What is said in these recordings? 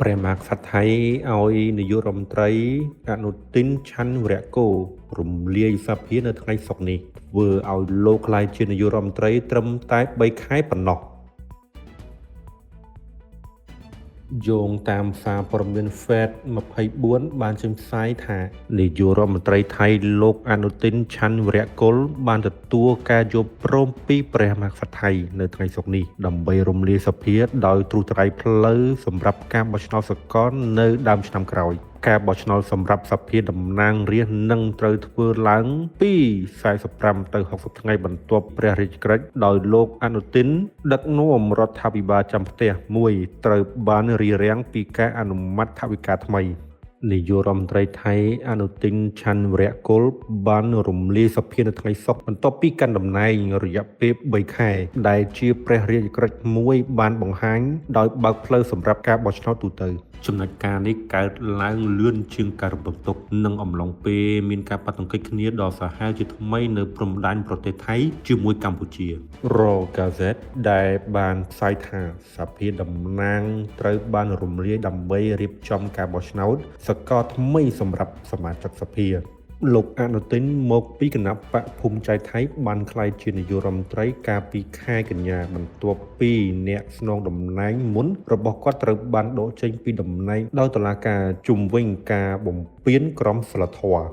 ព្រះមហាក្សត្រថៃឲ្យនាយករដ្ឋមន្ត្រីអនុទិន ឆាន់វរៈកូរំលាយសភានៅថ្ងៃសុក្រនេះធ្វើឲ្យលោកក្លាយជានាយករដ្ឋមន្ត្រីត្រឹមតែ3ខែប៉ុណ្ណោះយោងតាមសារព័ត៌មាន Fed 24បានចេញផ្សាយថានាយករដ្ឋមន្ត្រីថៃលោកអនុទិន ឆាន់វរៈកុលបានទទួលការយល់ព្រមពីព្រះមហាក្សត្រថៃនៅថ្ងៃសុក្រនេះដើម្បីរំលាយសភាដោយត្រួសត្រាយផ្លូវសម្រាប់ការបោះឆ្នោតសកលនៅដើមឆ្នាំក្រោយការបោះឆ្នោតសម្រាប់សភាតំណាងរាស្ត្រនឹងត្រូវធ្វើឡើងពី45ទៅ60ថ្ងៃបន្ទាប់ព្រះរាជក្រឹត្យដោយលោកអនុទិនដឹកនាំរដ្ឋាភិបាលចាំផ្ទះមួយត្រូវបានរារាំងពីការអនុម័តថវិកាថ្មីនាយករដ្ឋមន្ត្រីថៃអនុទិន ឆាន់វរៈកុលបានរំលាយសភានៅថ្ងៃសុក្របន្ទាប់ពីកាន់តំណែងរយៈពេល3ខែដែលជាព្រះរាជក្រឹត្យមួយបានបង្ហាញដោយបើកផ្លូវសម្រាប់ការបោះឆ្នោតទូទៅចំណុចការនេះកើតឡើងលឿនជាងការរំពឹងទុកនិងអំឡុងពេលមានការប៉ះទង្គិចគ្នាដ៏សាហាវជាថ្មីនៅព្រំដែនប្រទេសថៃជាមួយកម្ពុជា RO Gazette ដែលបានផ្សាយថាសភាតំណាងត្រូវបានរំលាយដើម្បីរៀបចំការបោះឆ្នោតសកលថ្មីសម្រាប់សមាជិកសភាលោកអនុទិនមកពីគណៈបកភូមិใจថៃបានក្លាយជានាយករដ្ឋមន្ត្រីកាលពីខែកញ្ញាបន្ទាប់ពីអ្នកស្នងតំណែងមុនរបស់គាត់ត្រូវបានដកចេញពីតំណែងដោយតុលាការជុំវិញការបំពានក្រមសីលធម៌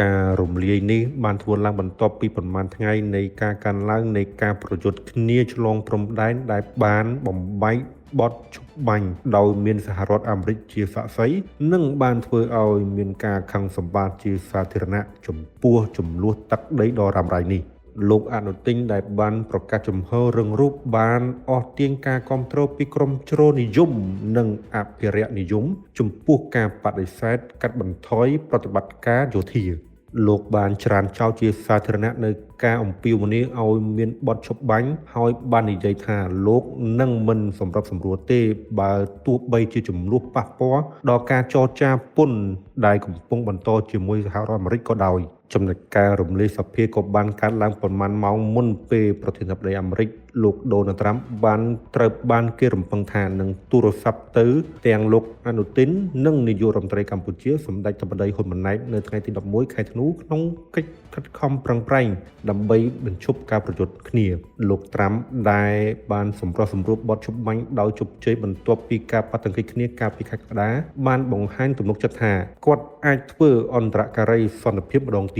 ការរំលាយនេះបានធ្វើឡើងបន្ទាប់ពីប្រមាណថ្ងៃនៃការកើនឡើងនៃការប្រយុទ្ធគ្នាឆ្លងព្រំដែនដែលបានបំបែកបទឈប់បាញ់ដោយមានសហរដ្ឋអាមេរិកជាសាក្សីនិងបានធ្វើឲ្យមានការខឹងសម្បារជាសាធារណៈចំពោះចំនួនទឹកដីដ៏រ៉ាំរ៉ៃនេះលោកអនុទិនដែលបានប្រកាសចំហរឹងរូបបានអស់ទាញការគ្រប់គ្រងពីក្រមជ្រុលនិយមនិងអភិរក្សនិយមចំពោះការបដិសេធកាត់បន្ថយប្រតិបត្តិការយោធាលោកបានច្រានចោលជាសាធារណៈនៅការអំពាវនាវឲ្យមានបទឈប់បាញ់ហើយបាននិយាយថាលោកនឹងមិនសម្របសម្រួលទេបើទោះបីជាចំនួនប៉ះពាល់ដល់ការចរចាពន្ធដែលកំពុងបន្តជាមួយសហរដ្ឋអាមេរិកក៏ដោយចំណុចការរំលាយសភាក៏បានកើតឡើងប្រមាណម៉ោងមុនពេលប្រធានាធិបតីអាមេរិកលោកដូណាល់ត្រាំបានត្រូវបានគេរំពឹងថានឹងទូរស័ព្ទទៅទាំងលោកអនុទិននិងនាយករដ្ឋមន្ត្រីកម្ពុជាសម្ដេចធិបតីហ៊ុនម៉ាណែតនៅថ្ងៃទី11ខែធ្នូក្នុងកិច្ចខិតខំប្រឹងប្រែងដើម្បីបញ្ឈប់ការប្រយុទ្ធគ្នាលោកត្រាំដែលបានសម្រុះសម្រួលបទឈប់បាញ់ដោយជោគជ័យបន្ទាប់ពីការប៉ះទង្គិចគ្នាកាលពីខែកក្កដាបានបង្ហាញទំនុកចិត្តថាគាត់អាចធ្វើអន្តរការីសន្តិភាពម្ដងទៀត